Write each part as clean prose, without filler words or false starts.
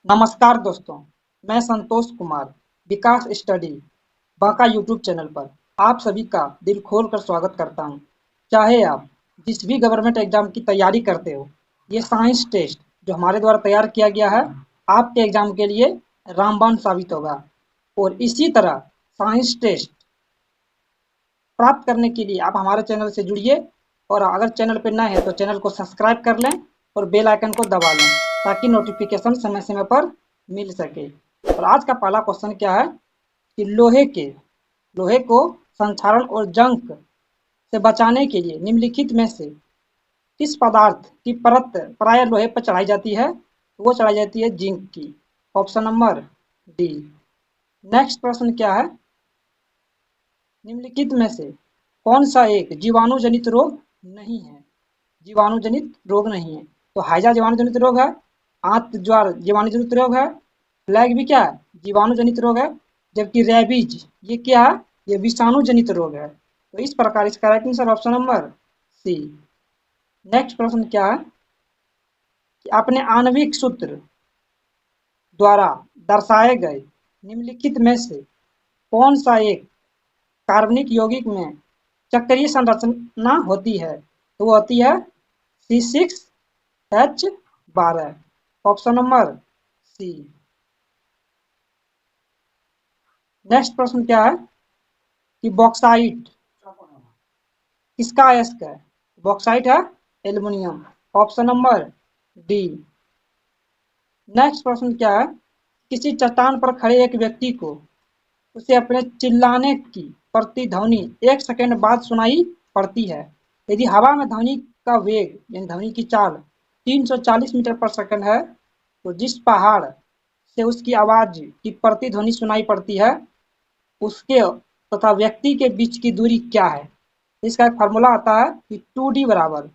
नमस्कार दोस्तों, मैं संतोष कुमार विकास स्टडी बांका यूट्यूब चैनल पर आप सभी का दिल खोल कर स्वागत करता हूं। चाहे आप जिस भी गवर्नमेंट एग्जाम की तैयारी करते हो, ये साइंस टेस्ट जो हमारे द्वारा तैयार किया गया है आपके एग्जाम के लिए रामबाण साबित होगा। और इसी तरह साइंस टेस्ट प्राप्त करने के लिए आप हमारे चैनल से जुड़िए और अगर चैनल पर नए हैं तो चैनल को सब्सक्राइब कर लें और बेल आइकन को दबा लें ताकि नोटिफिकेशन समय समय पर मिल सके। और आज का पहला क्वेश्चन क्या है कि लोहे को संक्षारण और जंग से बचाने के लिए निम्नलिखित में से किस पदार्थ की परत प्राय लोहे पर चढ़ाई जाती है? तो वो चढ़ाई जाती है जिंक की। Option number D. नेक्स्ट प्रश्न क्या है, निम्नलिखित में से कौन सा एक जीवाणु जनित रोग नहीं है? जीवाणु जनित रोग नहीं है तो हैजा जीवाणु जनित रोग है, आंत ज्वार जीवाणु जनित रोग है, प्लेग भी क्या है जीवाणु जनित रोग है, जबकि रेबीज ये क्या है, ये विषाणु जनित रोग है। तो इस प्रकार इसका right answer option number C. Next प्रश्न क्या है कि अपने आणविक सूत्र द्वारा दर्शाए गए निम्नलिखित में से कौन सा एक कार्बनिक यौगिक में चक्रीय संरचना होती है? तो वो होती है C6H12। Option number C. Next प्रश्न क्या है कि बॉक्साइट किसका अयस्क है? बॉक्साइट है aluminium. Option number D. Next प्रश्न क्या है, किसी चट्टान पर खड़े एक व्यक्ति को उसे अपने चिल्लाने की प्रतिध्वनि 1 सेकंड बाद सुनाई पड़ती है। यदि हवा में ध्वनि का वेग यानी ध्वनि की चाल 340 मीटर पर सेकंड है तो जिस पहाड़ से उसकी आवाज की प्रतिध्वनि सुनाई पड़ती है उसके तथा व्यक्ति के बीच की दूरी क्या है? इसका एक फार्मूला आता है कि 2D बराबर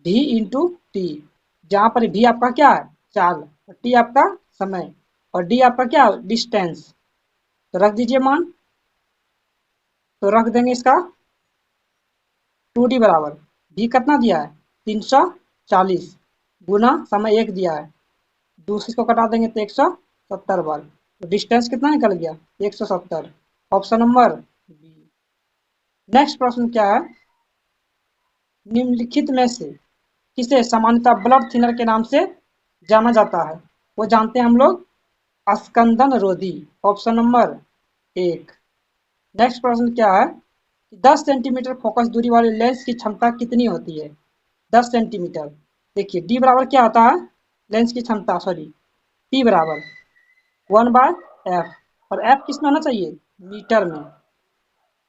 V इंटू टी, जहाँ पर V आपका क्या है चाल और T आपका समय और D आपका क्या डिस्टेंस। तो रख दीजिए मान, तो रख देंगे इसका 2D बराबर V कितना दिया है 340 गुना समय 1 दिया है, दूसरे को कटा देंगे तो 170 बार, तो डिस्टेंस कितना निकल गया 170। Option number B. नेक्स्ट प्रश्न क्या है, निम्नलिखित में से किसे सामान्यतः ब्लड थिनर के नाम से जाना जाता है? वो जानते हैं हम लोग अस्कंदन रोधी। Option number 1। नेक्स्ट प्रश्न क्या है कि 10 सेंटीमीटर फोकस दूरी वाले लेंस की क्षमता कितनी होती है? 10 सेंटीमीटर। देखिए डी बराबर क्या होता है लेंस की क्षमता, सॉरी टी बराबर 1/f, और f किस में होना चाहिए मीटर में,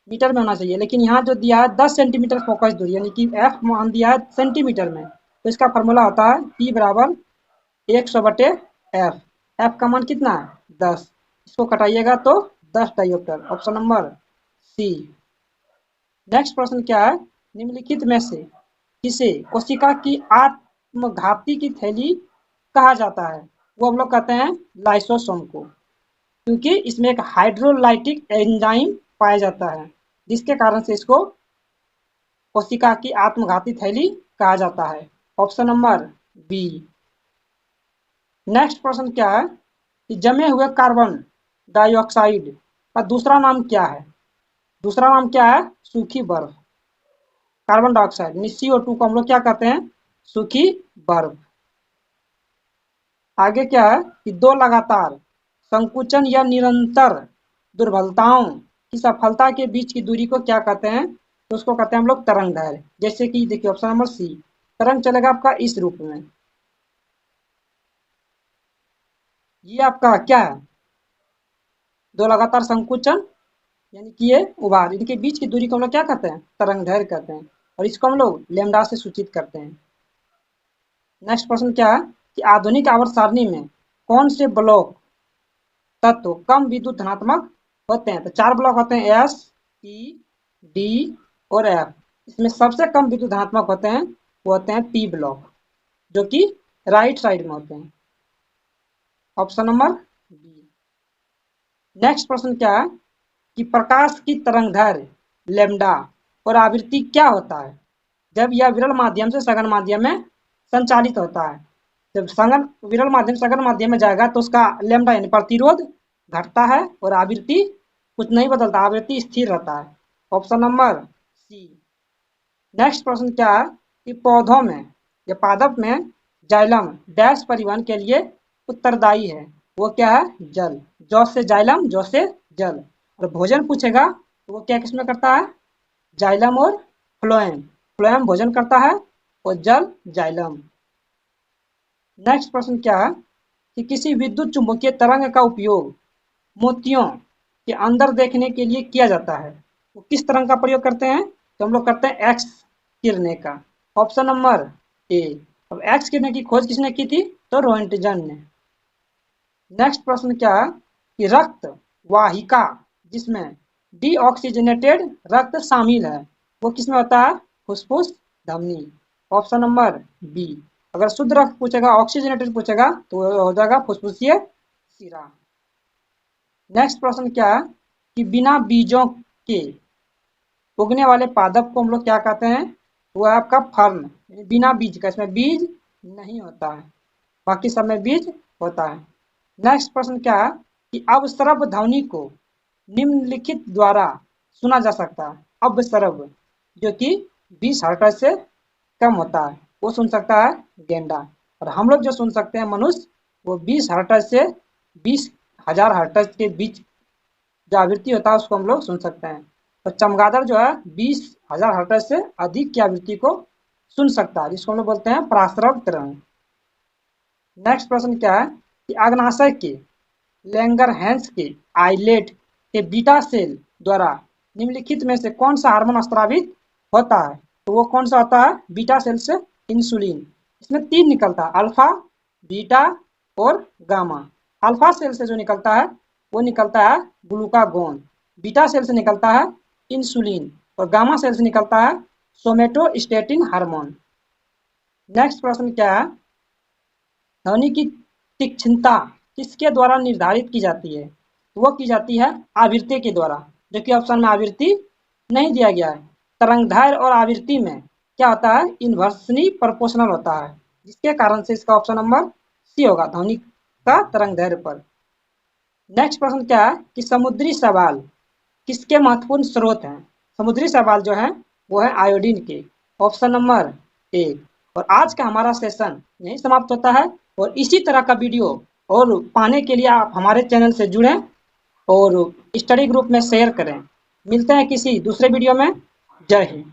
मीटर में होना चाहिए। लेकिन यहाँ जो दिया है 10 सेंटीमीटर फोकस दूरी यानी कि f मान दिया है सेंटीमीटर में, तो इसका फार्मूला होता है p बराबर 100/f। f का मान कितना है 10, इसको कटाइएगा तो 10 diopter. Option number C. Next प्रश्न क्या है, निम्नलिखित में से किसे कोशिका की आत्मघाती की थैली कहा जाता है? वो हम लोग कहते हैं लाइसोसोम को, क्योंकि इसमें एक हाइड्रोलाइटिक एंजाइम पाया जाता है जिसके कारण से इसको कोशिका की आत्मघाती थैली कहा जाता है। Option number B. नेक्स्ट प्रश्न क्या है कि जमे हुए कार्बन डाइऑक्साइड का दूसरा नाम क्या है? दूसरा नाम क्या है सूखी बर्फ। कार्बन डाइऑक्साइड यानी CO2 को हम लोग क्या कहते हैं सूखी बर्फ। आगे क्या है कि दो लगातार संकुचन या निरंतर दुर्बलताओं की सफलता के बीच की दूरी को क्या कहते हैं? तो उसको कहते हैं हम लोग तरंग दैर्घ्य। जैसे कि देखिए ऑप्शन नंबर सी, तरंग चलेगा आपका इस रूप में, ये आपका क्या है दो लगातार संकुचन यानी कि ये उभार, इनके बीच की दूरी को हम लोग क्या कहते हैं तरंग दैर्घ्य कहते हैं, और इसको हम लोग लैम्डा से सूचित करते हैं। नेक्स्ट प्रश्न क्या है कि आधुनिक आवर्त सारणी में कौन से ब्लॉक तत्व कम विद्युत धनात्मक होते हैं? तो 4 ब्लॉक होते हैं एस, ई, डी और एफ। इसमें सबसे कम विद्युत धनात्मक होते हैं वो होते हैं पी ब्लॉक, जो कि राइट साइड में होते हैं। Option number B. नेक्स्ट प्रश्न क्या है कि प्रकाश की तरंगदैर्घ्य लैम्डा और आवृत्ति क्या होता है जब यह विरल माध्यम से सघन माध्यम में संचालित होता है? जब सघन विरल माध्यम सघन माध्यम में जाएगा तो उसका लैम्डा यानी प्रतिरोध घटता है और आवृत्ति कुछ नहीं बदलता, आवृत्ति स्थिर रहता है। Option number C. नेक्स्ट प्रश्न क्या है कि पौधों में या पादप में जाइलम डैश परिवहन के लिए उत्तरदायी है, वो क्या है? जल। जौ से जाइलम, जौ से जल। और भोजन पूछेगा तो वो क्या किसमें करता है? जाइलम और फ्लोएम। फ्लोएम भोजन करता है और जल जाइलम। नेक्स्ट प्रश्न क्या है कि किसी विद्युत चुंबकीय तरंग का उपयोग मोतियों के अंदर देखने के लिए किया जाता है, तो किस तरंग का प्रयोग करते हैं? तो हम लोग करते हैं एक्स किरणें का। Option number A. अब एक्स किरणें की खोज किसने की थी? तो रोएंटजन ने। नेक्स्ट प्रश्न क्या है कि रक्त वाहिका जिसमें डीऑक्सीजनेटेड रक्त शामिल है, वो किसमें होता है? फुसफुस धमनी। Option number B. अगर शुद्ध रक्त पूछेगा, ऑक्सीजनेटेड पूछेगा तो वो हो जाएगा फुसफुसीय शिरा। नेक्स्ट प्रश्न क्या है कि बिना बीजों के उगने वाले पादप को हम लोग क्या कहते हैं? वो है आपका फर्न, बिना बीज का, इसमें बीज नहीं होता है, बाकी सब में बीज होता है। नेक्स्ट प्रश्न क्या है कि अवस्रव ध्वनि को निम्नलिखित द्वारा सुना जा सकता है। अवस्रव जो कि 20 हर्ट्ज से कम होता है वो सुन सकता है गेंडा, और हम लोग जो सुन सकते हैं मनुष्य वो 20 हर्ट्ज से 20,000 हर्ट्ज के बीच जो आवृत्ति होता है उसको हम लोग सुन सकते हैं। तो चमगादड़ जो है 20,000 हर्ट्ज से अधिक की आवृत्ति को सुन सकता है, जिसको हम लोग बोलते हैं पराश्रव तरंग। नेक्स्ट प्रश्न क्या है कि अग्नाशय के लैंगरहैंस के आइलेट के बीटा सेल द्वारा निम्नलिखित में से कौन सा हार्मोन स्रावित होता है? तो वो कौन सा होता है? बीटा सेल से इंसुलिन। इसमें 3 निकलता है, अल्फा, बीटा और गामा। अल्फा सेल से जो निकलता है वो निकलता है ग्लूकागोन, बीटा सेल से निकलता है इंसुलिन और गामा सेल से निकलता है सोमेटोस्टेटिन हार्मोन। नेक्स्ट प्रश्न क्या है, ध्वनि की तीक्ष्णता किसके द्वारा निर्धारित की जाती है? वो की जाती है आवृत्ति के द्वारा, जो कि ऑप्शन में आवृत्ति नहीं दिया गया है। तरंगदैर्घ्य और आवृत्ति में क्या होता है? इन्वर्सली प्रोपोर्शनल होता है, जिसके कारण से इसका ऑप्शन नंबर सी होगा, ध्वनि का तरंगदैर्घ्य पर। नेक्स्ट प्रश्न क्या है कि समुद्री शैवाल किसके महत्वपूर्ण स्रोत हैं? समुद्री शैवाल जो है वो है आयोडीन के। Option number A. और आज का हमारा सेशन यही समाप्त होता है, और इसी तरह का वीडियो और पाने के लिए आप हमारे चैनल से जुड़ें और स्टडी ग्रुप में शेयर करें। मिलते हैं किसी दूसरे वीडियो में। जय हिंद।